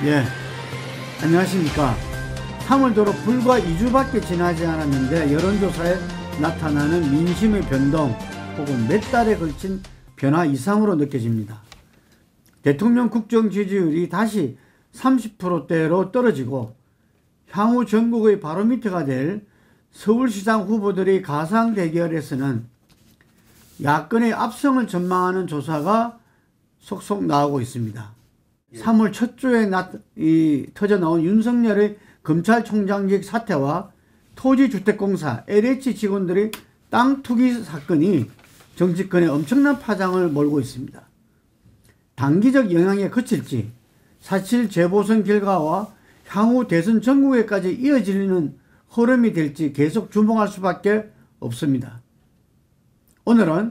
예, 안녕하십니까. 3월 들어 불과 2주밖에 지나지 않았는데 여론조사에 나타나는 민심의 변동 혹은 몇 달에 걸친 변화 이상으로 느껴집니다. 대통령 국정 지지율이 다시 30%대로 떨어지고 향후 전국의 바로미터가 될 서울시장 후보들의 가상 대결에서는 야권의 압승을 전망하는 조사가 속속 나오고 있습니다. 3월 첫 주에 터져나온 윤석열의 검찰총장직 사퇴와 토지주택공사 LH 직원들의 땅 투기 사건이 정치권에 엄청난 파장을 몰고 있습니다. 단기적 영향에 그칠지 사실 재보선 결과와 향후 대선 전국에까지 이어지는 흐름이 될지 계속 주목할 수밖에 없습니다. 오늘은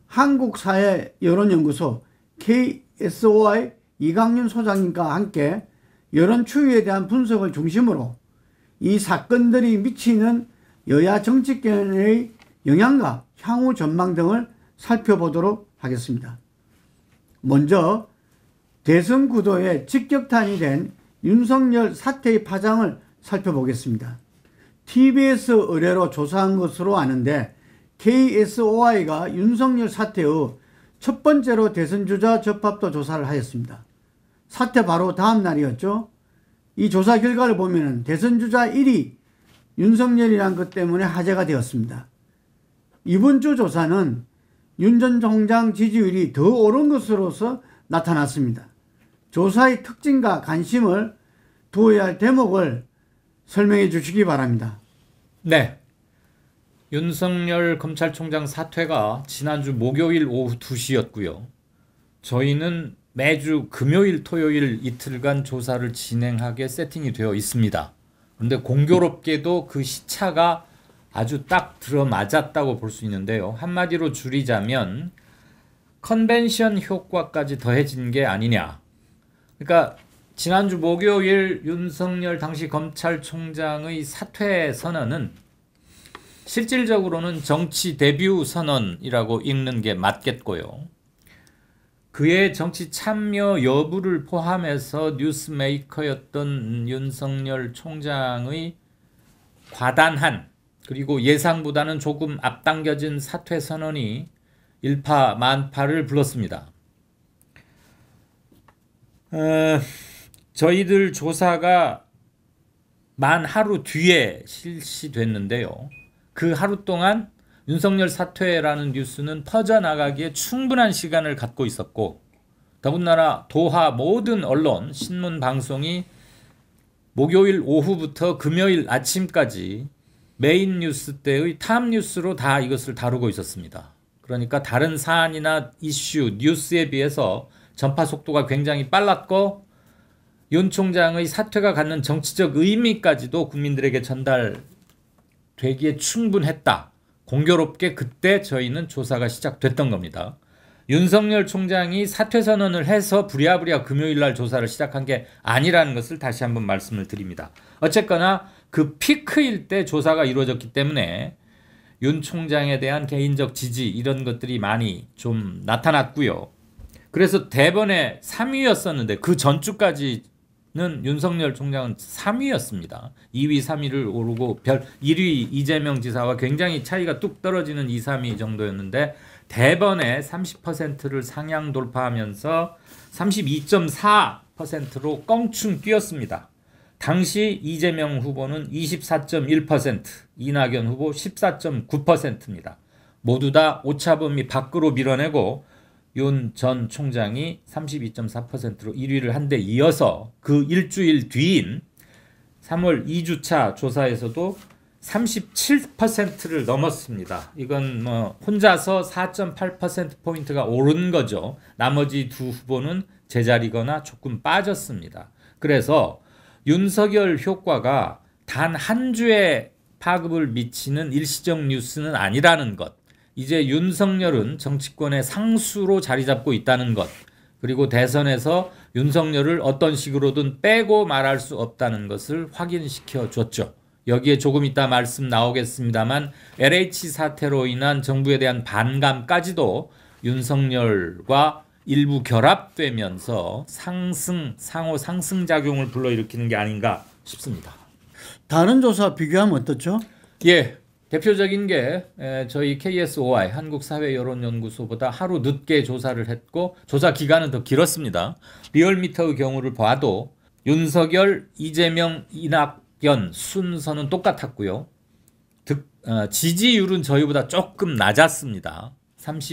한국사회여론연구소 KSOI 이강윤 소장님과 함께 여론 추이에 대한 분석을 중심으로 이 사건들이 미치는 여야 정치권의 영향과 향후 전망 등을 살펴보도록 하겠습니다. 먼저 대선 구도에 직격탄이 된 윤석열 사태의 파장을 살펴보겠습니다. TBS 의뢰로 조사한 것으로 아는데 KSOI가 윤석열 사태의 첫 번째로 대선주자 적합도 조사를 하였습니다. 사태 바로 다음 날이었죠. 이 조사 결과를 보면 대선주자 1위 윤석열이란 것 때문에 화제가 되었습니다. 이번 주 조사는 윤 전 총장 지지율이 더 오른 것으로서 나타났습니다. 조사의 특징과 관심을 두어야 할 대목을 설명해 주시기 바랍니다. 네. 윤석열 검찰총장 사퇴가 지난주 목요일 오후 2시였고요. 저희는 매주 금요일, 토요일 이틀간 조사를 진행하게 세팅이 되어 있습니다. 그런데 공교롭게도 그 시차가 아주 딱 들어맞았다고 볼 수 있는데요. 한마디로 줄이자면 컨벤션 효과까지 더해진 게 아니냐. 그러니까 지난주 목요일 윤석열 당시 검찰총장의 사퇴 선언은 실질적으로는 정치 데뷔 선언이라고 읽는 게 맞겠고요. 그의 정치 참여 여부를 포함해서 뉴스메이커였던 윤석열 총장의 과단한 그리고 예상보다는 조금 앞당겨진 사퇴 선언이 일파만파를 불렀습니다. 저희들 조사가 만 하루 뒤에 실시됐는데요. 그 하루 동안 윤석열 사퇴라는 뉴스는 퍼져나가기에 충분한 시간을 갖고 있었고 더군다나 도하 모든 언론, 신문 방송이 목요일 오후부터 금요일 아침까지 메인 뉴스 때의 탑 뉴스로 다 이것을 다루고 있었습니다. 그러니까 다른 사안이나 이슈, 뉴스에 비해서 전파 속도가 굉장히 빨랐고 윤 총장의 사퇴가 갖는 정치적 의미까지도 국민들에게 전달되기에 충분했다. 공교롭게 그때 저희는 조사가 시작됐던 겁니다. 윤석열 총장이 사퇴 선언을 해서 부랴부랴 금요일날 조사를 시작한 게 아니라는 것을 다시 한번 말씀을 드립니다. 어쨌거나 그 피크일 때 조사가 이루어졌기 때문에 윤 총장에 대한 개인적 지지 이런 것들이 많이 좀 나타났고요. 그래서 대번에 3위였었는데 그 전주까지는 윤석열 총장은 3위였습니다. 2위, 3위를 오르고 1위 이재명 지사와 굉장히 차이가 뚝 떨어지는 2, 3위 정도였는데 대번에 30%를 상향 돌파하면서 32.4%로 껑충 뛰었습니다. 당시 이재명 후보는 24.1%, 이낙연 후보 14.9%입니다. 모두 다 오차범위 밖으로 밀어내고 윤 전 총장이 32.4%로 1위를 한 데 이어서 그 일주일 뒤인 3월 2주차 조사에서도 37%를 넘었습니다. 이건 뭐 혼자서 4.8%포인트가 오른 거죠. 나머지 두 후보는 제자리거나 조금 빠졌습니다. 그래서 윤석열 효과가 단 한 주에 파급을 미치는 일시적 뉴스는 아니라는 것. 이제 윤석열은 정치권의 상수로 자리 잡고 있다는 것. 그리고 대선에서 윤석열을 어떤 식으로든 빼고 말할 수 없다는 것을 확인시켜 줬죠. 여기에 조금 이따 말씀 나오겠습니다만 LH 사태로 인한 정부에 대한 반감까지도 윤석열과 일부 결합되면서 상호 상승 작용을 불러일으키는 게 아닌가 싶습니다. 다른 조사 비교하면 어떻죠? 예, 대표적인 게 저희 KSOI 한국사회여론연구소보다 하루 늦게 조사를 했고 지사 기간은 더 길었습니다. 리얼미터의 경우를 봐도 윤석열, 이재명, 이낙연 순서는 똑같았고요. 지지율은 저희보다 조금 낮았습니다.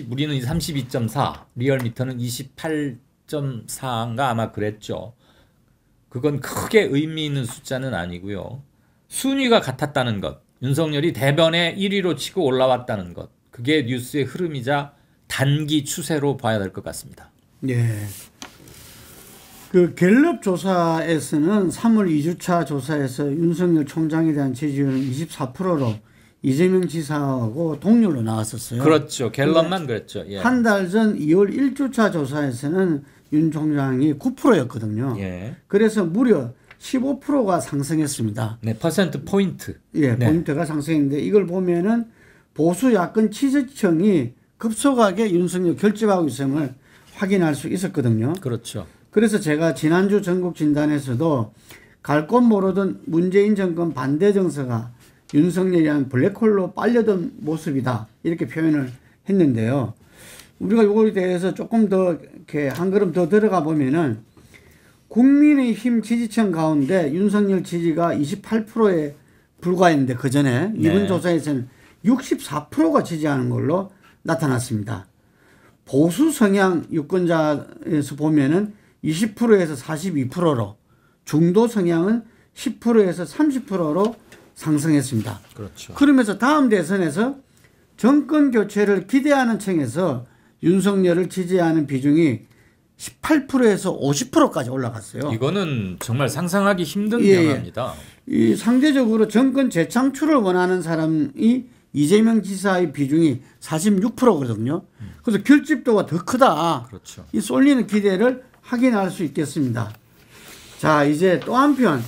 우리는 32.4, 리얼미터는 28.4인가 아마 그랬죠. 그건 크게 의미 있는 숫자는 아니고요. 순위가 같았다는 것, 윤석열이 대변에 1위로 치고 올라왔다는 것, 그게 뉴스의 흐름이자 단기 추세로 봐야 될 것 같습니다. 예. 그 갤럽 조사에서는 3월 2주차 조사에서 윤석열 총장에 대한 지지율은 24%로 이재명 지사하고 동률로 나왔었어요. 그렇죠. 갤럽만 그랬죠. 예. 한 달 전 2월 1주차 조사에서는 윤 총장이 9%였거든요. 예. 그래서 무려 15%가 상승했습니다. 네, 퍼센트 포인트. 예, 네. 포인트가 상승했는데 이걸 보면은 보수 야권 취재청이 급속하게 윤석열 결집하고 있음을 확인할 수 있었거든요. 그렇죠. 그래서 제가 지난주 전국 진단에서도 갈 곳 모르던 문재인 정권 반대 정서가 윤석열이란 블랙홀로 빨려든 모습이다 이렇게 표현을 했는데요. 우리가 이거에 대해서 조금 더 이렇게 한 걸음 더 들어가 보면은 국민의힘 지지층 가운데 윤석열 지지가 28%에 불과했는데 그 전에 이번 조사에서는 64%가 지지하는 걸로 나타났습니다. 보수 성향 유권자에서 보면은 20%에서 42%로 중도 성향은 10%에서 30%로 상승했습니다. 그렇죠. 그러면서 다음 대선에서 정권 교체를 기대하는 층에서 윤석열을 지지하는 비중이 18%에서 50%까지 올라갔어요. 이거는 정말 상상하기 힘든 예, 변화입니다. 이 상대적으로 정권 재창출을 원하는 사람이 이재명 지사의 비중이 46%거든요. 그래서 결집도가 더 크다. 그렇죠. 이 쏠리는 기대를 확인할 수 있겠습니다. 자, 이제 또 한편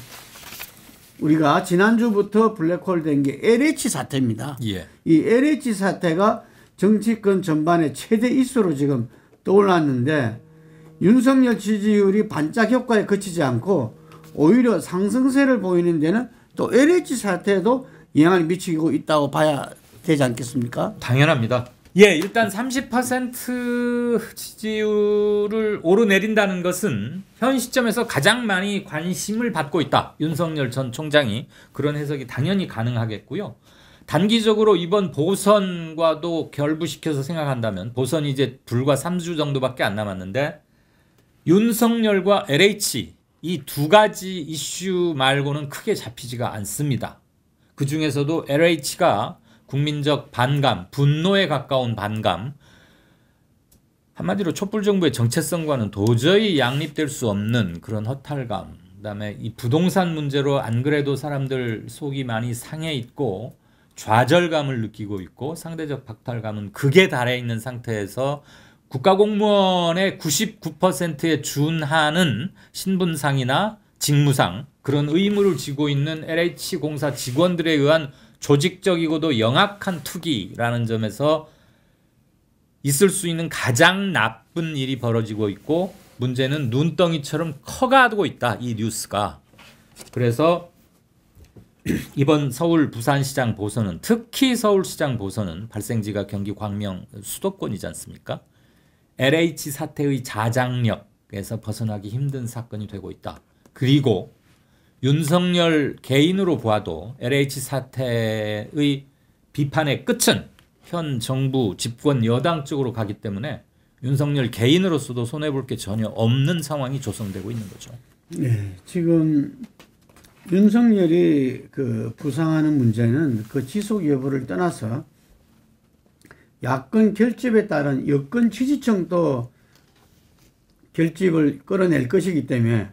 우리가 지난주부터 블랙홀 된 게 LH 사태입니다. 예. 이 LH 사태가 정치권 전반의 최대 이슈로 지금 떠올랐는데 윤석열 지지율이 반짝 효과에 그치지 않고 오히려 상승세를 보이는 데는 또 LH 사태도 영향을 미치고 있다고 봐야 되지 않겠습니까? 당연합니다. 예, 일단 30% 지지율을 오르내린다는 것은 현 시점에서 가장 많이 관심을 받고 있다. 윤석열 전 총장이 그런 해석이 당연히 가능하겠고요. 단기적으로 이번 보선과도 결부시켜서 생각한다면 보선이 이제 불과 3주 정도밖에 안 남았는데 윤석열과 LH 이 두 가지 이슈 말고는 크게 잡히지가 않습니다. 그 중에서도 LH가 국민적 반감, 분노에 가까운 반감, 한마디로 촛불정부의 정체성과는 도저히 양립될 수 없는 그런 허탈감, 그다음에 이 부동산 문제로 안 그래도 사람들 속이 많이 상해 있고 좌절감을 느끼고 있고 상대적 박탈감은 극에 달해 있는 상태에서 국가공무원의 99%에 준하는 신분상이나 직무상 그런 의무를 지고 있는 LH공사 직원들에 의한 조직적이고도 영악한 투기라는 점에서 있을 수 있는 가장 나쁜 일이 벌어지고 있고 문제는 눈덩이처럼 커가고 있다. 이 뉴스가. 그래서 이번 서울 부산시장 보선은 특히 서울시장 보선은 발생지가 경기 광명 수도권이지 않습니까? LH 사태의 자장력에서 벗어나기 힘든 사건이 되고 있다. 그리고 윤석열 개인으로 보아도 LH 사태의 비판의 끝은 현 정부 집권 여당 쪽으로 가기 때문에 윤석열 개인으로서도 손해볼 게 전혀 없는 상황이 조성되고 있는 거죠. 네, 지금 윤석열이 그 부상하는 문제는 그 지속 여부를 떠나서 야권 결집에 따른 여권 지지층도 결집을 끌어낼 것이기 때문에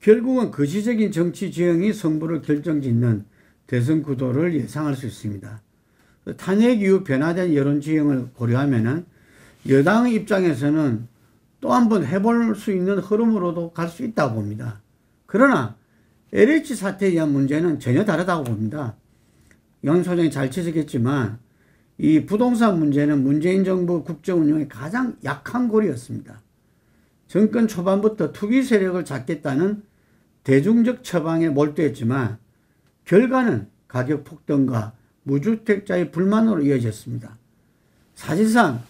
결국은 거시적인 정치 지형이 승부를 결정짓는 대선 구도를 예상할 수 있습니다. 탄핵 이후 변화된 여론 지형을 고려하면은 여당의 입장에서는 또 한 번 해볼 수 있는 흐름으로도 갈 수 있다고 봅니다. 그러나 LH 사태에 대한 문제는 전혀 다르다고 봅니다. 양 소장이 잘 지적했지만 이 부동산 문제는 문재인 정부 국정 운영의 가장 약한 고리였습니다. 정권 초반부터 투기 세력을 잡겠다는 대중적 처방에 몰두했지만 결과는 가격 폭등과 무주택자의 불만으로 이어졌습니다. 사실상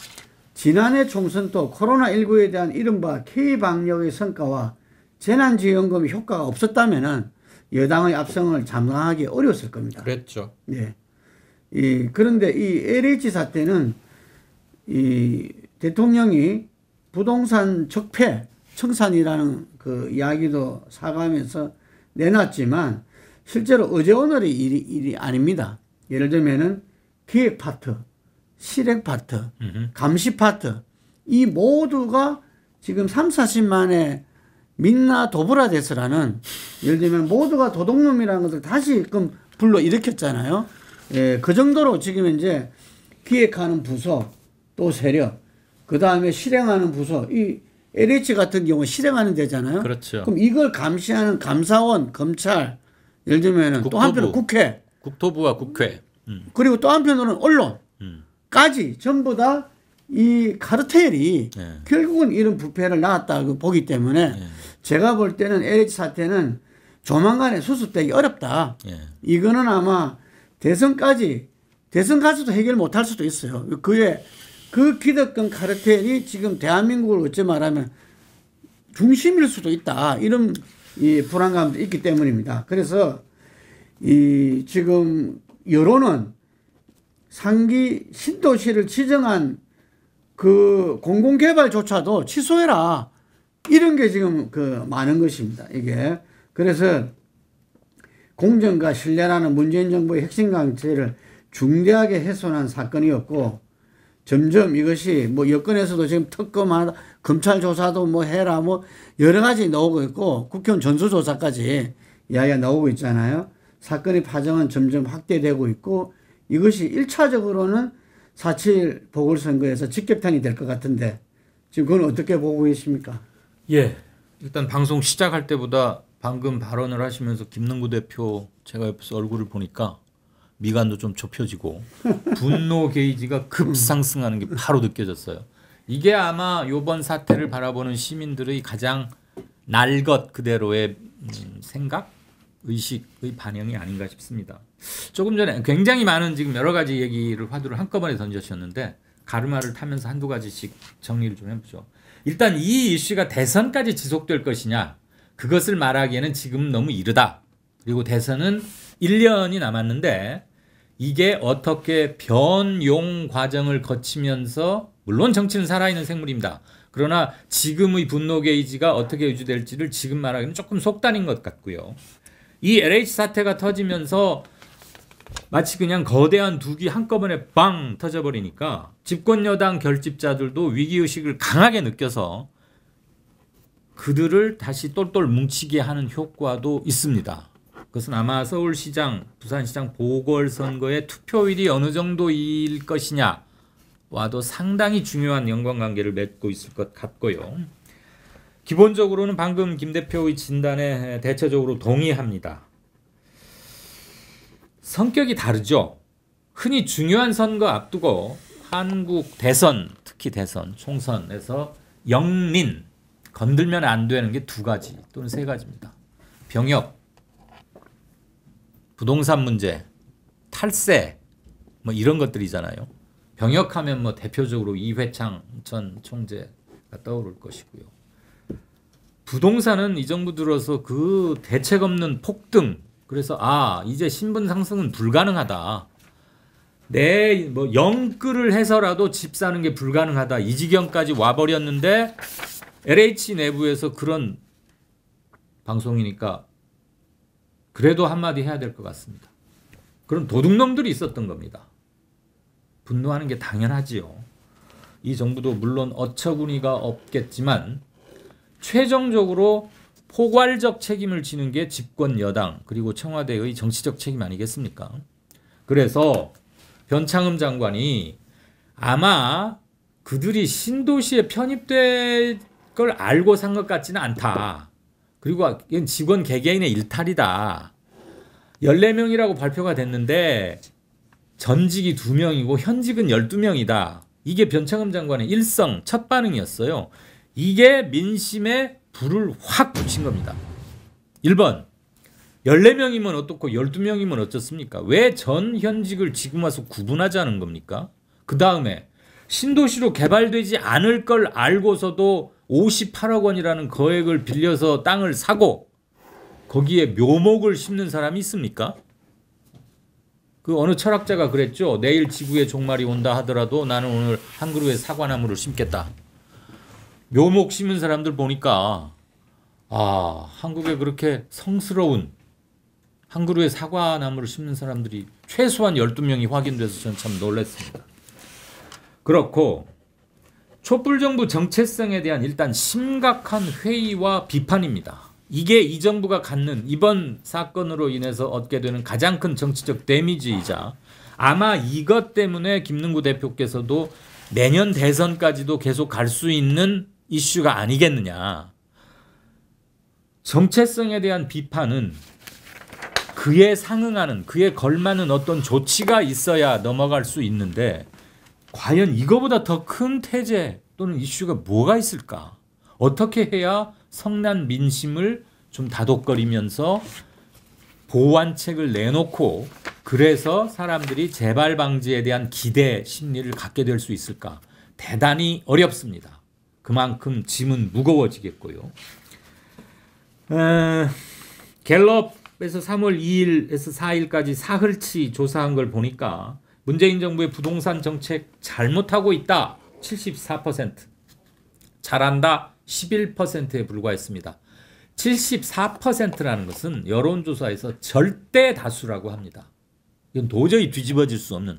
지난해 총선도 코로나19에 대한 이른바 K방역의 성과와 재난지원금의 효과가 없었다면 여당의 압승을 장담하기 어려웠을 겁니다. 그랬죠. 예. 그런데 이 LH 사태는 대통령이 부동산 적폐 청산이라는 그 이야기도 사과하면서 내놨지만 실제로 어제 오늘의 일이 아닙니다. 예를 들면은 기획 파트, 실행 파트, 감시 파트 이 모두가 지금 3, 40만의 민나 도브라데스라는 예를 들면 모두가 도둑놈이라는 것을 다시금 불러 일으켰잖아요. 예, 그 정도로 지금 이제 기획하는 부서 또 세력 그 다음에 실행하는 부서 이 LH 같은 경우 실행하는 데잖아요. 그렇죠. 그럼 이걸 감시하는 감사원, 검찰 예를 들면은 또 한편으로 국회, 국토부와 국회 그리고 또 한편으로는 언론까지 전부 다 이 카르텔이 결국은 이런 부패를 낳았다고 보기 때문에 제가 볼 때는 LH 사태는 조만간에 수습되기 어렵다. 이거는 아마 대선 가서도 해결 못할 수도 있어요. 그 기득권 카르텔이 지금 대한민국을 어찌 말하면 중심일 수도 있다. 이런 이 불안감도 있기 때문입니다. 그래서 이 지금 여론은 상기 신도시를 지정한 그 공공개발조차도 취소해라. 이런 게 지금 그 많은 것입니다. 이게. 그래서 공정과 신뢰라는 문재인 정부의 핵심 강체를 중대하게 훼손한 사건이었고 점점 이것이 뭐 여권에서도 지금 특검하다 검찰 조사도 뭐 해라 뭐 여러 가지 나오고 있고 국회의원 전수조사까지 이야기가 나오고 있잖아요. 사건의 파장은 점점 확대되고 있고 이것이 1차적으로는 4.7 보궐선거에서 직격탄이 될 것 같은데 지금 그건 어떻게 보고 계십니까? 예. 일단 방송 시작할 때보다 방금 발언을 하시면서 김능구 대표 제가 옆에서 얼굴을 보니까 미간도 좀 좁혀지고 분노 게이지가 급상승하는 게 바로 느껴졌어요. 이게 아마 이번 사태를 바라보는 시민들의 가장 날 것 그대로의 생각, 의식의 반영이 아닌가 싶습니다. 조금 전에 굉장히 많은 지금 여러 가지 얘기를 화두를 한꺼번에 던져주셨는데 가르마를 타면서 한두 가지씩 정리를 좀 해보죠. 일단 이 이슈가 대선까지 지속될 것이냐 그것을 말하기에는 지금 너무 이르다. 그리고 대선은 1년이 남았는데 이게 어떻게 변용 과정을 거치면서 물론 정치는 살아있는 생물입니다. 그러나 지금의 분노 게이지가 어떻게 유지될지를 지금 말하기는 조금 속단인 것 같고요. 이 LH 사태가 터지면서 마치 그냥 거대한 둑이 한꺼번에 빵 터져버리니까 집권 여당 결집자들도 위기의식을 강하게 느껴서 그들을 다시 똘똘 뭉치게 하는 효과도 있습니다. 그것은 아마 서울시장, 부산시장 보궐선거의 투표율이 어느 정도일 것이냐와도 상당히 중요한 연관관계를 맺고 있을 것 같고요. 기본적으로는 방금 김 대표의 진단에 대체적으로 동의합니다. 성격이 다르죠. 흔히 중요한 선거 앞두고 한국 대선, 특히 대선, 총선에서 영린, 건들면 안 되는 게 두 가지 또는 세 가지입니다. 병역, 부동산 문제, 탈세 뭐 이런 것들이잖아요. 병역하면 뭐 대표적으로 이회창 전 총재가 떠오를 것이고요. 부동산은 이 정부 들어서 그 대책 없는 폭등. 그래서 이제 신분 상승은 불가능하다. 내 뭐 영끌을 해서라도 집 사는 게 불가능하다. 이 지경까지 와버렸는데 LH 내부에서 그런 방송이니까 그래도 한마디 해야 될 것 같습니다. 그런 도둑놈들이 있었던 겁니다. 분노하는 게 당연하지요. 이 정부도 물론 어처구니가 없겠지만 최종적으로 포괄적 책임을 지는 게 집권 여당 그리고 청와대의 정치적 책임 아니겠습니까? 그래서 변창흠 장관이 아마 그들이 신도시에 편입될 걸 알고 산 것 같지는 않다. 그리고 이건 직원 개개인의 일탈이다. 14명이라고 발표가 됐는데 전직이 2명이고 현직은 12명이다. 이게 변창흠 장관의 일성 첫 반응이었어요. 이게 민심에 불을 확 붙인 겁니다. 1번 14명이면 어떻고 12명이면 어떻습니까? 왜 전 현직을 지금 와서 구분하자는 겁니까? 그 다음에 신도시로 개발되지 않을 걸 알고서도 58억 원이라는 거액을 빌려서 땅을 사고 거기에 묘목을 심는 사람이 있습니까? 그 어느 철학자가 그랬죠. 내일 지구의 종말이 온다 하더라도 나는 오늘 한 그루의 사과나무를 심겠다. 묘목 심은 사람들 보니까 한국에 그렇게 성스러운 한 그루의 사과나무를 심는 사람들이 최소한 12명이 확인돼서 저는 참 놀랐습니다. 그렇고 촛불정부 정체성에 대한 일단 심각한 회의와 비판입니다. 이게 이 정부가 갖는 이번 사건으로 인해서 얻게 되는 가장 큰 정치적 데미지이자 아마 이것 때문에 김능구 대표께서도 내년 대선까지도 계속 갈 수 있는 이슈가 아니겠느냐. 정체성에 대한 비판은 그에 상응하는 그에 걸맞는 어떤 조치가 있어야 넘어갈 수 있는데 과연 이거보다 더 큰 태제 또는 이슈가 뭐가 있을까? 어떻게 해야 성난 민심을 좀 다독거리면서 보완책을 내놓고 그래서 사람들이 재발 방지에 대한 기대 심리를 갖게 될 수 있을까? 대단히 어렵습니다. 그만큼 짐은 무거워지겠고요. 갤럽에서 3월 2일에서 4일까지 사흘치 조사한 걸 보니까 문재인 정부의 부동산 정책 잘못하고 있다 74%, 잘한다 11%에 불과했습니다. 74%라는 것은 여론조사에서 절대 다수라고 합니다. 이건 도저히 뒤집어질 수 없는,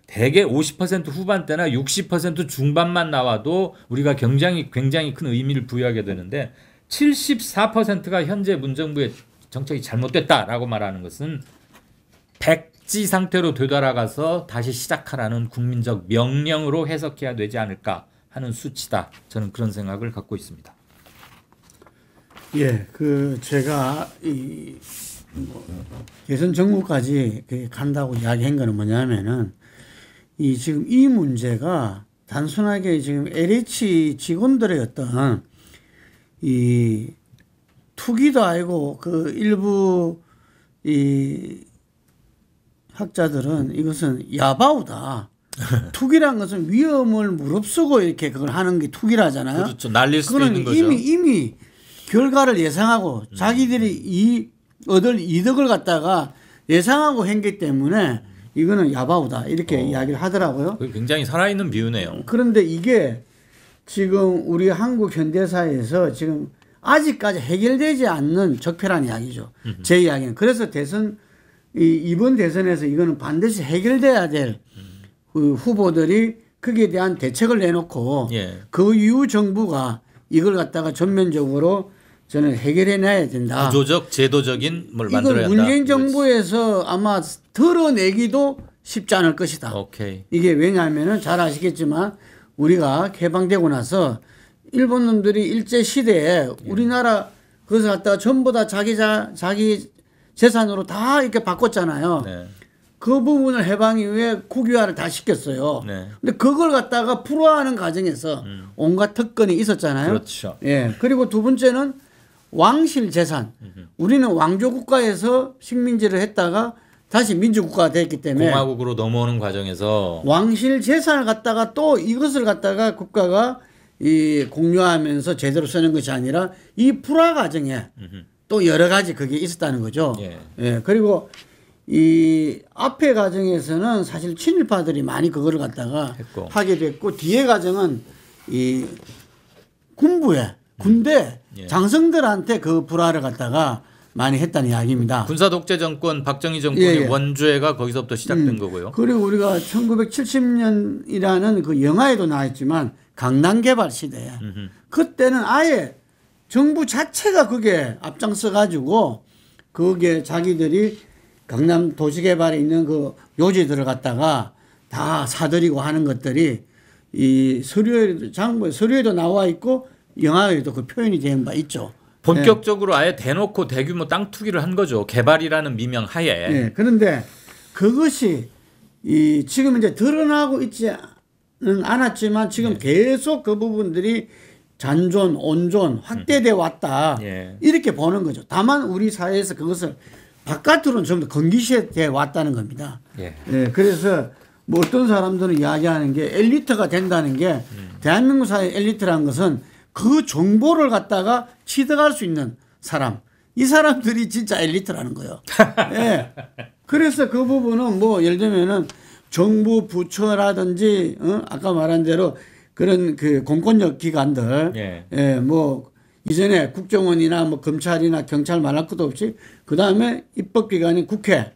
대개 50% 후반대나 60% 중반만 나와도 우리가 굉장히 큰 의미를 부여하게 되는데 74%가 현재 문정부의 정책이 잘못됐다라고 말하는 것은 백지 상태로 되돌아가서 다시 시작하라는 국민적 명령으로 해석해야 되지 않을까 하는 수치다. 저는 그런 생각을 갖고 있습니다. 예, 제가 대선 정국까지 간다고 이야기한 거는 뭐냐면은 지금 이 문제가 단순하게 지금 LH 직원들의 어떤 투기도 아니고 일부 학자들은 이것은 야바우다. 투기란 것은 위험을 무릅쓰고 이렇게 그걸 하는 게 투기라 하잖아요. 그렇죠. 날릴 수도 있는 거죠. 이미 결과를 예상하고 자기들이 얻을 이득을 갖다가 예상하고 했기 때문에 이거는 야바우다 이렇게 이야기를 하더라고요. 굉장히 살아있는 비유네요. 그런데 이게 지금 우리 한국 현대사에서 지금 아직까지 해결되지 않는 적폐란 이야기죠. 제 이야기는. 그래서 이번 대선에서 이거는 반드시 해결돼야 될 후보들이 거기에 대한 대책을 내놓고 그 이후 정부가 이걸 갖다가 전면적으로 저는 해결해내야 된다. 구조적, 제도적인 뭘 만들어야 한다. 이건 문재인 정부에서 아마 드러내기도 쉽지 않을 것이다. 오케이. 이게 왜냐하면은 잘 아시겠지만 우리가 개방되고 나서 일본 놈들이 일제 시대에 우리나라 그것을 갖다가 전부 다 자기 재산으로 다 이렇게 바꿨잖아요. 네. 그 부분을 해방 이후에 국유화를 다 시켰어요. 네. 근데 그걸 갖다가 풀어하는 과정에서 온갖 특권이 있었잖아요. 그렇죠. 예. 그리고 두 번째는 왕실 재산. 우리는 왕조 국가에서 식민지를 했다가 다시 민주국가가 됐기 때문에 공화국으로 넘어오는 과정에서 왕실 재산을 갖다가 또 이것을 갖다가 국가가 공유하면서 제대로 쓰는 것이 아니라 이 불화 과정에 또 여러 가지 그게 있었다는 거죠. 예. 그리고 이 앞에 과정에서는 사실 친일파들이 많이 그거를 갖다가 하게 됐고 뒤에 과정은 이 군대 장성들한테 그 불화를 갖다가 많이 했다는 이야기입니다. 군사 독재 정권 박정희 정권의 원죄가 거기서부터 시작된 거고요. 그리고 우리가 1970년이라는 그 영화에도 나왔지만 강남 개발 시대에 그때는 아예 정부 자체가 그게 앞장서 가지고 그게 자기들이 강남 도시개발에 있는 그 요지들을 갖다가 다 사들이고 하는 것들이 이 서류에도 나와 있고 영화에도 그 표현이 된 바 있죠. 본격적으로 아예 대놓고 대규모 땅 투기를 한 거죠. 개발이라는 미명 하에. 네. 그런데 그것이 지금 이제 드러나고 있지는 않았지만 지금 계속 그 부분들이 잔존, 온존 확대돼 왔다. 예. 이렇게 보는 거죠. 다만 우리 사회에서 그것을 바깥으로는 전부 건기시돼 왔다는 겁니다. 예. 예, 그래서 뭐 어떤 사람들은 이야기하는 게 엘리트가 된다는 게 대한민국 사회 엘리트라는 것은 그 정보를 갖다가 취득할 수 있는 사람. 이 사람들이 진짜 엘리트라는 거예요. 예. 그래서 그 부분은 뭐 예를 들면은 정부 부처라든지 아까 말한 대로 그런 그 공권력 기관들 예. 예, 뭐 이전에 국정원이나 뭐 검찰이나 경찰 말할 것도 없이 그다음에 입법기관인 국회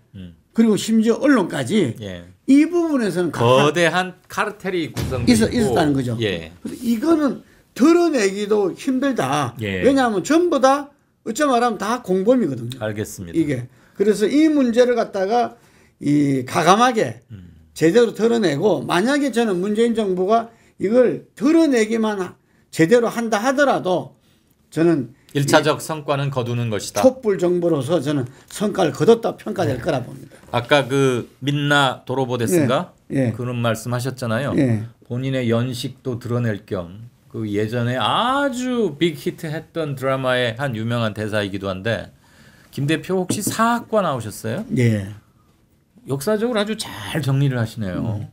그리고 심지어 언론까지 예. 이 부분에서는 거대한 카르텔이 구성되고 있었다는 거죠. 예. 그래서 이거는 드러내기도 힘들다. 예. 왜냐하면 전부 다 어쩌 말하면 다 공범이거든요. 알겠습니다. 이게 그래서 이 문제를 갖다가 이 가감하게 제대로 드러내고 만약에 저는 문재인 정부가 이걸 드러내기만 제대로 한다 하더라도 저는 1차적 성과는 거두는 것이다. 촛불 정부로서 저는 성과를 거뒀다 평가될 거라 봅니다. 아까 그 민나 도로보데스인가 예. 예. 그런 말씀하셨잖아요. 예. 본인의 연식도 드러낼 겸 그 예전에 아주 빅히트했던 드라마의 한 유명한 대사이기도 한데 김 대표 혹시 사학과 나오셨어요? 예. 역사적으로 아주 잘 정리를 하시네요.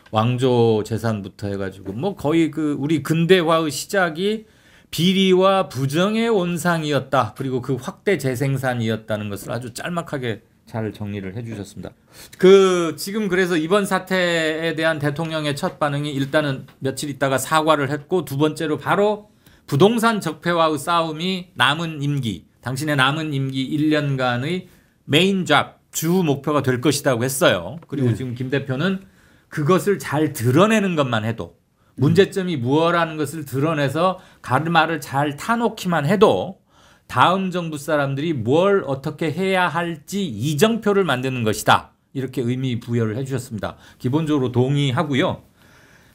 왕조 재산부터 해가지고 뭐 거의 그 우리 근대화의 시작이 비리와 부정의 온상이었다. 그리고 그 확대 재생산이었다는 것을 아주 짤막하게 잘 정리를 해주셨습니다. 그 지금 그래서 이번 사태에 대한 대통령의 첫 반응이 일단은 며칠 있다가 사과를 했고 두 번째로 바로 부동산 적폐와의 싸움이 남은 임기, 당신의 남은 임기 1년간의 메인 잡, 주 목표가 될 것이라고 했어요. 그리고 네. 지금 김 대표는 그것을 잘 드러내는 것만 해도 문제점이 무엇라는 것을 드러내서 가르마를 잘 타놓기만 해도 다음 정부 사람들이 뭘 어떻게 해야 할지 이정표를 만드는 것이다. 이렇게 의미 부여를 해주셨습니다. 기본적으로 동의하고요.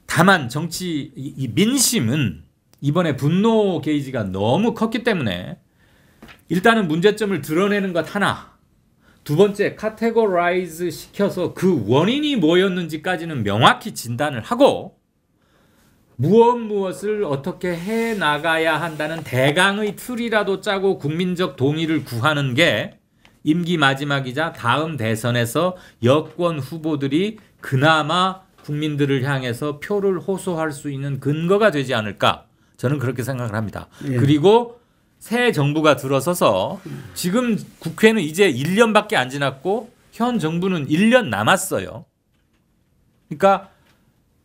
다만 정치 이 민심은 이번에 분노 게이지가 너무 컸기 때문에 일단은 문제점을 드러내는 것 하나, 두 번째 카테고라이즈 시켜서 그 원인이 뭐였는지까지는 명확히 진단을 하고 무엇을 어떻게 해 나가야 한다는 대강의 틀이라도 짜고 국민적 동의를 구하는 게 임기 마지막이자 다음 대선에서 여권 후보들이 그나마 국민들을 향해서 표를 호소할 수 있는 근거가 되지 않을까 저는 그렇게 생각을 합니다. 예. 그리고 새 정부가 들어서서 지금 국회는 이제 1년밖에 안 지났고 현 정부는 1년 남았어요. 그러니까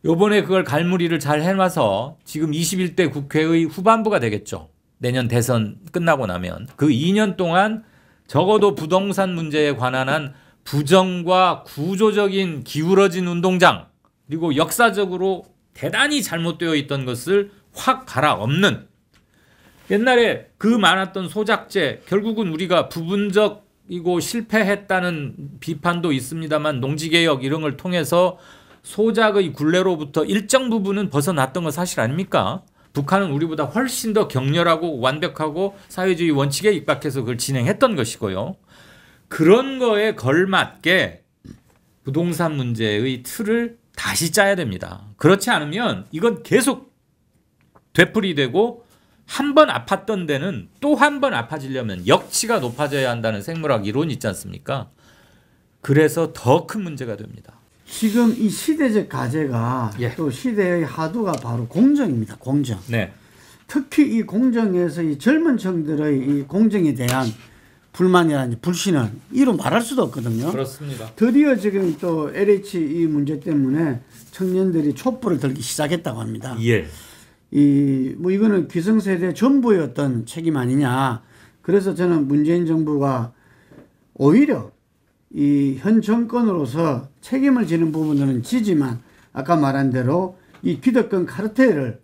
요번에 그걸 갈무리를 잘 해놔서 지금 21대 국회의 후반부가 되겠죠. 내년 대선 끝나고 나면. 그 2년 동안 적어도 부동산 문제에 관한 한 부정과 구조적인 기울어진 운동장 그리고 역사적으로 대단히 잘못되어 있던 것을 확 갈아엎는 옛날에 그 많았던 소작제 결국은 우리가 부분적이고 실패했다는 비판도 있습니다만 농지개혁 이런 걸 통해서 소작의 굴레로부터 일정 부분은 벗어났던 건 사실 아닙니까? 북한은 우리보다 훨씬 더 격렬하고 완벽하고 사회주의 원칙에 입각해서 그걸 진행했던 것이고요. 그런 거에 걸맞게 부동산 문제의 틀을 다시 짜야 됩니다. 그렇지 않으면 이건 계속 되풀이되고 한 번 아팠던 데는 또 한 번 아파지려면 역치가 높아져야 한다는 생물학 이론이 있지 않습니까? 그래서 더 큰 문제가 됩니다. 지금 이 시대적 과제가 예. 또 시대의 하두가 바로 공정입니다. 공정. 네. 특히 이 공정에서 이 젊은 층들의 이 공정에 대한 불만이라든지 불신은 이루 말할 수도 없거든요. 그렇습니다. 드디어 지금 또 LH 이 문제 때문에 청년들이 촛불을 들기 시작했다고 합니다. 예. 뭐 이거는 기성세대 전부의 어떤 책임 아니냐. 그래서 저는 문재인 정부가 오히려 이 현 정권으로서 책임을 지는 부분들은 지지만 아까 말한 대로 이 기득권 카르텔을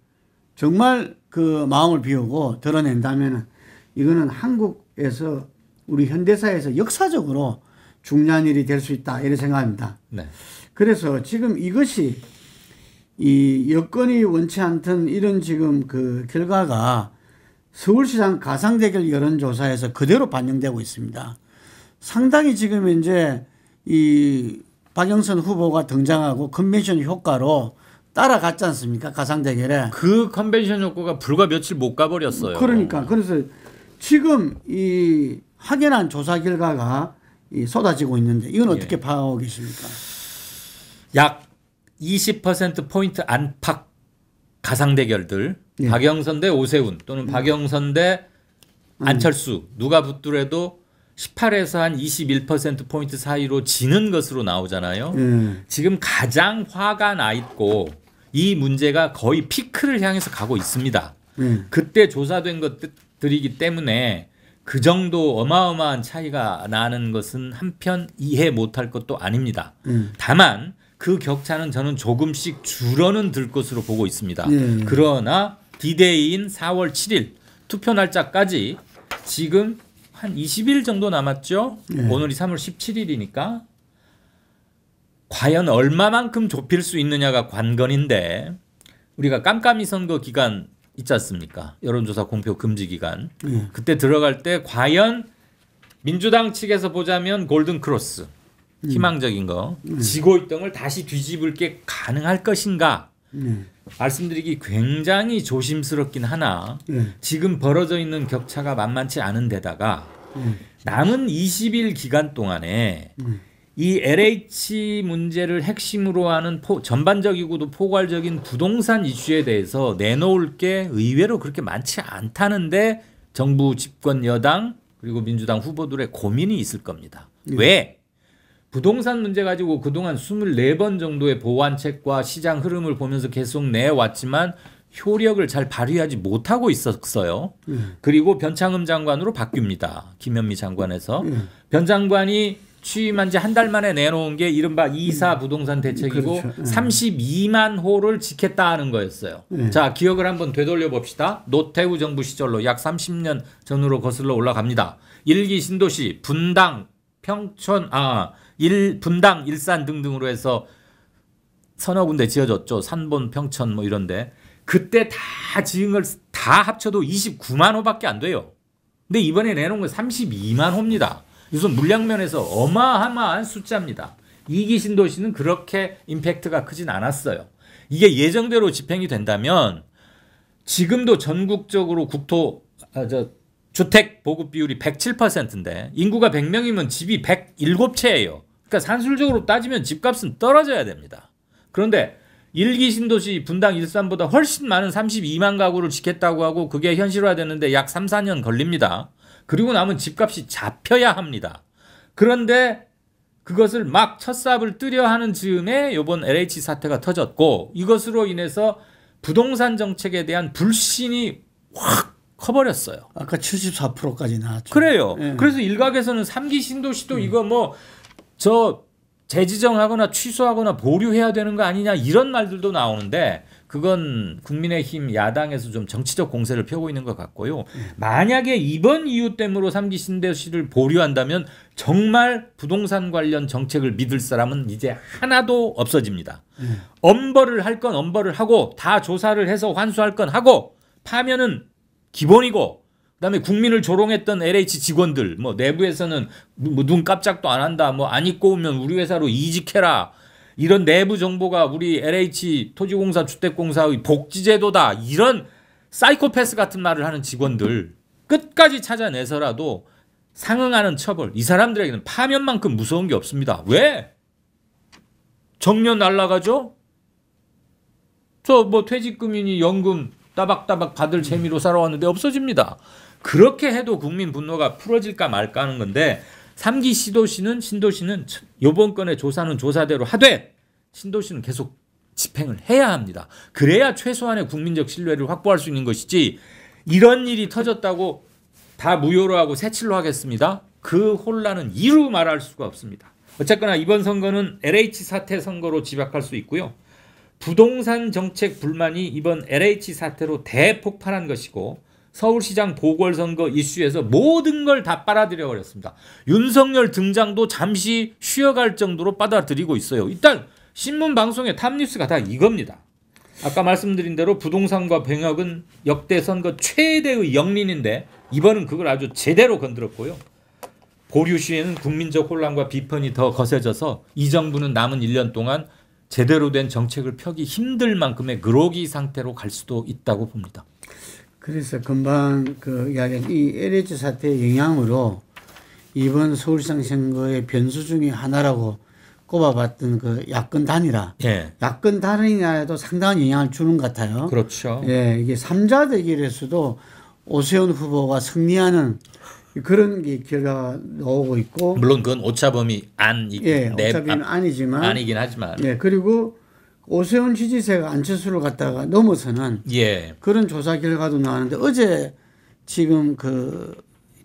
정말 그 마음을 비우고 드러낸다면 이거는 한국에서 우리 현대사에서 역사적으로 중요한 일이 될 수 있다 이렇게 생각합니다. 네. 그래서 지금 이것이 이 여건이 원치 않던 이런 지금 그 결과가 서울시장 가상대결 여론조사에서 그대로 반영되고 있습니다. 상당히 지금 이제 이 박영선 후보가 등장하고 컨벤션 효과로 따라갔지 않습니까? 가상 대결에. 그 컨벤션 효과가 불과 며칠 못 가버렸어요. 그러니까 그래서 지금 이 확연한 조사 결과가 쏟아지고 있는데 이건 어떻게 파악하고 계십니까? 약 20% 포인트 안팎 가상 대결들, 박영선 대 오세훈 또는 박영선 대 안철수 누가 붙더라도 18에서 한 21% 포인트 사이로 지는 것으로 나오잖아요. 지금 가장 화가 나 있고 이 문제가 거의 피크를 향해서 가고 있습니다. 그때 조사된 것들이기 때문에 그 정도 어마어마한 차이가 나는 것은 한편 이해 못할 것도 아닙니다. 다만 그 격차는 저는 조금씩 줄어는 들 것으로 보고 있습니다. 그러나 디데이인 4월 7일 투표 날짜까지 지금 한 20일 정도 남았죠. 오늘이 3월 17일이니까 과연 얼마만큼 좁힐 수 있느냐가 관건인데 우리가 깜깜이 선거 기간 있지 않습니까? 여론조사 공표 금지 기간. 그때 들어갈 때 과연 민주당 측에서 보자면 골든 크로스 희망적인 거 지고 있던 걸 다시 뒤집을 게 가능할 것인가 말씀드리기 굉장히 조심스럽긴 하나 지금 벌어져 있는 격차가 만만치 않은 데다가 남은 20일 기간 동안에 이 LH 문제를 핵심으로 하는 전반적이고도 포괄적인 부동산 이슈에 대해서 내놓을 게 의외로 그렇게 많지 않다는데 정부 집권 여당 그리고 민주당 후보들의 고민이 있을 겁니다. 왜? 부동산 문제 가지고 그동안 24번 정도의 보완책과 시장 흐름을 보면서 계속 내왔지만 효력을 잘 발휘하지 못하고 있었어요. 그리고 변창흠 장관으로 바뀝니다. 김현미 장관에서. 변 장관이 취임한 지 한 달 만에 내놓은 게 이른바 2사 부동산 대책이고 그렇죠. 32만 호를 짓겠다 하는 거였어요. 자, 기억을 한번 되돌려 봅시다. 노태우 정부 시절로 약 30년 전으로 거슬러 올라갑니다. 1기 신도시, 분당, 평촌, 분당, 일산 등등으로 해서 서너 군데 지어졌죠. 산본, 평천 뭐 이런데. 그때 다 지은 걸 다 합쳐도 29만 호밖에 안 돼요. 근데 이번에 내놓은 건 32만 호입니다. 우선 물량면에서 어마어마한 숫자입니다. 2기 신도시는 그렇게 임팩트가 크진 않았어요. 이게 예정대로 집행이 된다면 지금도 전국적으로 주택 보급 비율이 107%인데 인구가 100명이면 집이 107채예요. 그러니까 산술적으로 따지면 집값은 떨어져야 됩니다. 그런데 1기 신도시 분당 일산보다 훨씬 많은 32만 가구를 짓겠다고 하고 그게 현실화되는데 약 3, 4년 걸립니다. 그리고 남은 집값이 잡혀야 합니다. 그런데 그것을 막 첫삽을 뜨려 하는 즈음에 이번 LH 사태가 터졌고 이것으로 인해서 부동산 정책에 대한 불신이 확 커버렸어요. 아까 74%까지 나왔죠. 그래요. 그래서 일각에서는 3기 신도시도 이거 재지정하거나 취소하거나 보류해야 되는 거 아니냐 이런 말들도 나오는데 그건 국민의힘 야당에서 좀 정치적 공세를 펴고 있는 것 같고요. 만약에 이번 이유 때문에 3기 신도시를 보류한다면 정말 부동산 관련 정책을 믿을 사람은 이제 하나도 없어집니다. 엄벌을 할 건 엄벌을 하고 다 조사를 해서 환수할 건 하고 파면은 기본이고 그다음에 국민을 조롱했던 LH 직원들 뭐 내부에서는 눈 깜짝도 안 한다 뭐 안 입고 오면 우리 회사로 이직해라 이런 내부 정보가 우리 LH 토지공사 주택공사의 복지제도다 이런 사이코패스 같은 말을 하는 직원들 끝까지 찾아내서라도 상응하는 처벌 이 사람들에게는 파면만큼 무서운 게 없습니다. 왜? 정년 날라가죠? 저 뭐 퇴직금이니 연금 따박따박 받을 재미로 살아왔는데 없어집니다. 그렇게 해도 국민 분노가 풀어질까 말까 하는 건데 3기 신도시는 이번 건의 조사는 조사대로 하되 신도시는 계속 집행을 해야 합니다. 그래야 최소한의 국민적 신뢰를 확보할 수 있는 것이지 이런 일이 터졌다고 다 무효로 하고 새칠로 하겠습니다. 그 혼란은 이루 말할 수가 없습니다. 어쨌거나 이번 선거는 LH 사태 선거로 지박할 수 있고요. 부동산 정책 불만이 이번 LH 사태로 대폭발한 것이고 서울시장 보궐선거 이슈에서 모든 걸 다 빨아들여 버렸습니다. 윤석열 등장도 잠시 쉬어갈 정도로 빨아들이고 있어요. 일단 신문 방송의 탑뉴스가 다 이겁니다. 아까 말씀드린 대로 부동산과 병역은 역대 선거 최대의 영린인데 이번은 그걸 아주 제대로 건드렸고요. 보류 시에는 국민적 혼란과 비판이 더 거세져서 이 정부는 남은 1년 동안 제대로 된 정책을 펴기 힘들 만큼의 그로기 상태로 갈 수도 있다고 봅니다. 그래서 금방 그 이야기한 이 LH 사태의 영향으로 이번 서울시장 선거의 변수 중에 하나라고 꼽아봤던 그 야권 단일화. 예. 야권 단일화에도 상당한 영향을 주는 것 같아요. 그렇죠. 예, 이게 3자 대결에서도 오세훈 후보가 승리하는 그런 게 결과가 나오고 있고. 물론 그건 오차범위 예, 오차범위는 아니지만. 아니긴 하지만. 예, 그리고 오세훈 지지세가 안철수를 갖다가 넘어서는 예. 그런 조사 결과도 나왔는데 어제 지금 그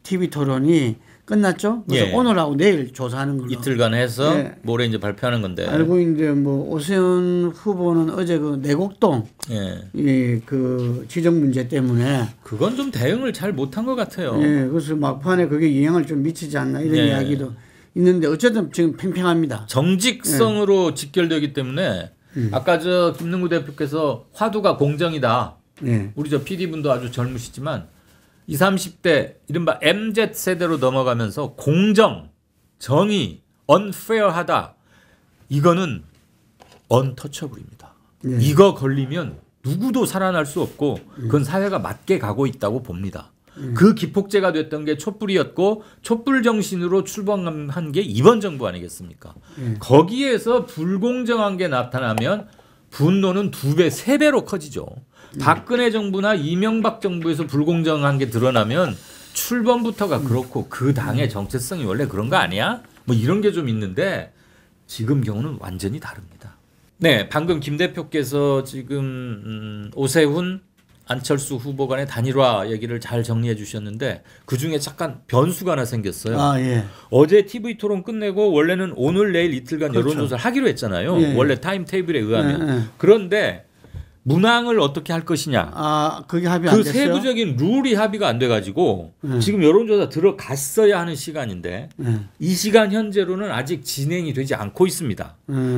TV 토론이 끝났죠? 그래서 예. 오늘하고 내일 조사하는 걸로 이틀간 해서 예. 모레 이제 발표하는 건데. 알고 있는데 뭐 오세훈 후보는 어제 그 내곡동 예. 그 지정 문제 때문에 그건 좀 대응을 잘 못한 것 같아요. 예, 그래서 막판에 그게 영향을 좀 미치지 않나 이런 예. 이야기도 있는데 어쨌든 지금 팽팽합니다. 정직성으로 직결되기 때문에 아까 저 김능구 대표께서 화두가 공정이다. 예. 우리 저 PD분도 아주 젊으시지만 20, 30대 이른바 MZ 세대로 넘어가면서 공정, 정의, unfair하다. 이거는 untouchable입니다. 예. 이거 걸리면 누구도 살아날 수 없고 그건 사회가 맞게 가고 있다고 봅니다. 그 기폭제가 됐던 게 촛불이었고 촛불 정신으로 출범한 게 이번 정부 아니겠습니까? 거기에서 불공정한 게 나타나면 분노는 2배, 3배로 커지죠. 박근혜 정부나 이명박 정부에서 불공정한 게 드러나면 출범부터가 그렇고 그 당의 정체성이 원래 그런 거 아니야? 뭐 이런 게 좀 있는데 지금 경우는 완전히 다릅니다. 네, 방금 김 대표께서 지금 오세훈 안철수 후보 간의 단일화 얘기를 잘 정리해 주셨는데 그중에 잠깐 변수가 하나 생겼어요. 아, 예. 어제 TV 토론 끝내고 원래는 오늘 내일 이틀간 그렇죠. 여론조사를 하기로 했잖아요. 예. 원래 타임테이블에 의하면. 예. 그런데 문항을 어떻게 할 것이냐. 아, 그게 합의 안 그 됐어요? 세부적인 룰이 합의가 안 돼가지고 지금 여론조사 들어갔어야 하는 시간인데 이 시간 현재로는 아직 진행이 되지 않고 있습니다.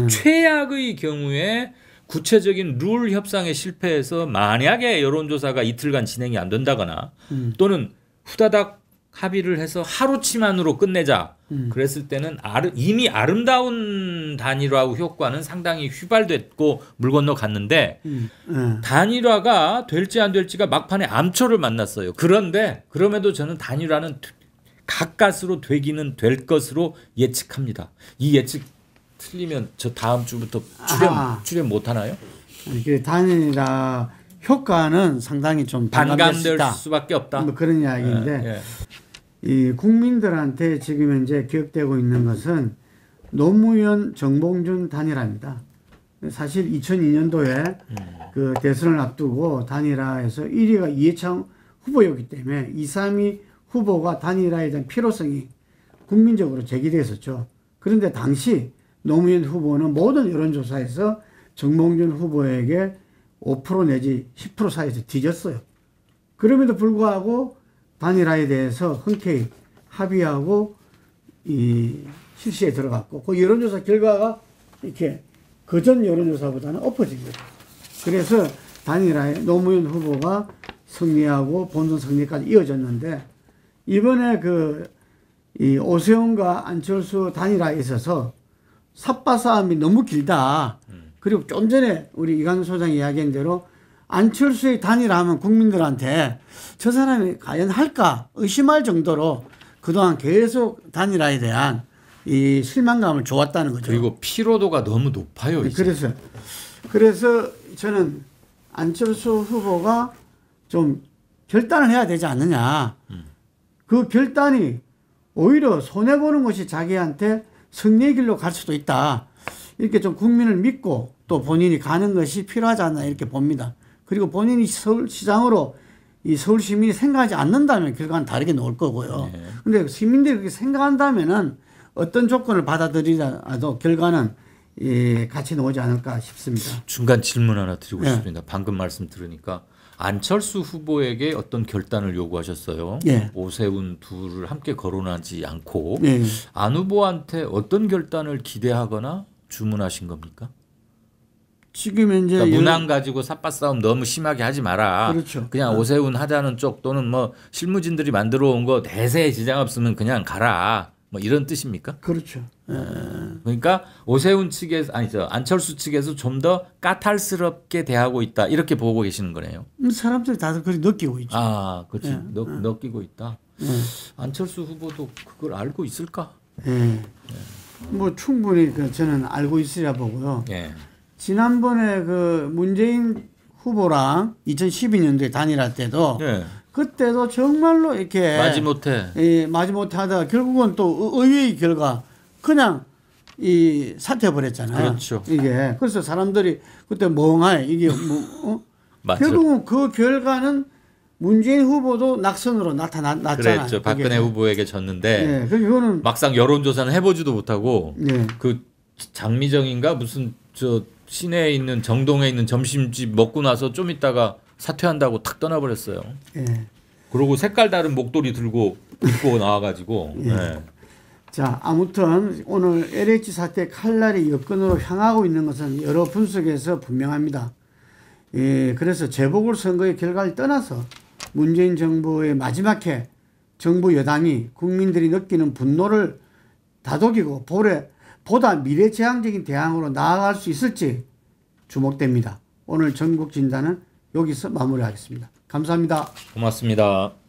최악의 경우에 구체적인 룰 협상에 실패해서 만약에 여론조사가 이틀간 진행이 안 된다거나 또는 후다닥 합의를 해서 하루치만으로 끝내자 그랬을 때는 이미 아름다운 단일화 효과는 상당히 휘발됐고 물 건너 갔는데 단일화가 될지 안 될지가 막판에 암초를 만났어요. 그런데 그럼에도 저는 단일화는 가까스로 되기는 될 것으로 예측합니다. 이 예측 틀리면 저 다음 주부터 출연 못 하나요? 그 단일화 효과는 상당히 좀 반감될 수밖에 없다. 뭐 그런 이야기인데 이 국민들한테 지금 현재 기억되고 있는 것은 노무현 정봉준 단일화입니다. 사실 2002년도에 그 대선을 앞두고 단일화에서 1위가 이해창 후보였기 때문에 2, 3위 후보가 단일화에 대한 필요성이 국민적으로 제기됐었죠. 그런데 당시 노무현 후보는 모든 여론조사에서 정봉준 후보에게 5% 내지 10% 사이에서 뒤졌어요. 그럼에도 불구하고 단일화에 대해서 흔쾌히 합의하고 이 실시에 들어갔고 그 여론조사 결과가 이렇게 그전 여론조사보다는 엎어진 거죠. 그래서 단일화에 노무현 후보가 승리하고 본선 승리까지 이어졌는데 이번에 이 오세훈과 안철수 단일화에 있어서 삿바 싸움이 너무 길다. 그리고 좀 전에 우리 이관우 소장이 이야기한 대로 안철수의 단일화하면 국민들한테 저 사람이 과연 할까 의심할 정도로 그동안 계속 단일화에 대한 이 실망감을 줘왔다는 거죠. 그리고 피로도가 너무 높아요. 이제. 그래서 저는 안철수 후보가 좀 결단을 해야 되지 않느냐. 그 결단이 오히려 손해보는 것이 자기한테 승리의 길로 갈 수도 있다. 이렇게 좀 국민을 믿고 또 본인이 가는 것이 필요하지 않나 이렇게 봅니다. 그리고 본인이 서울시장으로 이 서울 시민이 생각하지 않는다면 결과는 다르게 나올 거고요. 근데 시민들이 그렇게 생각한다면은 어떤 조건을 받아들이더라도 결과는 같이 나오지 않을까 싶습니다. 중간 질문 하나 드리고 싶습니다. 방금 말씀 들으니까 안철수 후보에게 어떤 결단을 요구하셨어요. 오세훈 둘을 함께 거론하지 않고 안 후보한테 어떤 결단을 기대하거나 주문하신 겁니까? 지금 현재 그러니까 문항 가지고 삿바 싸움 너무 심하게 하지 마라. 그렇죠. 그냥 오세훈 하자는 쪽 또는 뭐 실무진들이 만들어 온 거 대세에 지장 없으면 그냥 가라. 뭐 이런 뜻입니까? 그렇죠. 그러니까 오세훈 측에서 아니죠 안철수 측에서 좀 더 까탈스럽게 대하고 있다 이렇게 보고 계시는 거네요. 사람들이 다들 그렇게 느끼고 있죠. 아, 그렇지. 느끼고 있다. 안철수 후보도 그걸 알고 있을까? 예. 뭐 충분히 저는 알고 있으리라 보고요. 예. 지난번에 그 문재인 후보랑 2012년도에 단일할 때도 예. 그때도 정말로 이렇게 마지못해. 예, 마지못해 하다가 결국은 또 의외의 결과 그냥 이 사퇴해 버렸잖아요. 그렇죠. 이게 그래서 사람들이 그때 멍하게 이게 뭐 맞죠. 결국은 그 결과는 문재인 후보도 낙선으로 나타났잖아요. 그랬죠. 박근혜 그게. 후보에게 졌는데 예, 그거는 막상 여론조사는 해보지도 못하고 예. 그 장미정인가 무슨 저 시내에 있는 정동에 있는 점심집 먹고 나서 좀 있다가 사퇴한다고 탁 떠나버렸어요. 예. 그러고 색깔 다른 목도리 들고 입고 나와가지고. 예. 예. 자, 아무튼 오늘 LH 사태 칼날이 여건으로 향하고 있는 것은 여러 분석에서 분명합니다. 예, 그래서 재보궐선거의 결과를 떠나서 문재인 정부의 마지막 해 정부 여당이 국민들이 느끼는 분노를 다독이고 보다 미래지향적인 대안으로 나아갈 수 있을지 주목됩니다. 오늘 전국 진단은 여기서 마무리하겠습니다. 감사합니다. 고맙습니다.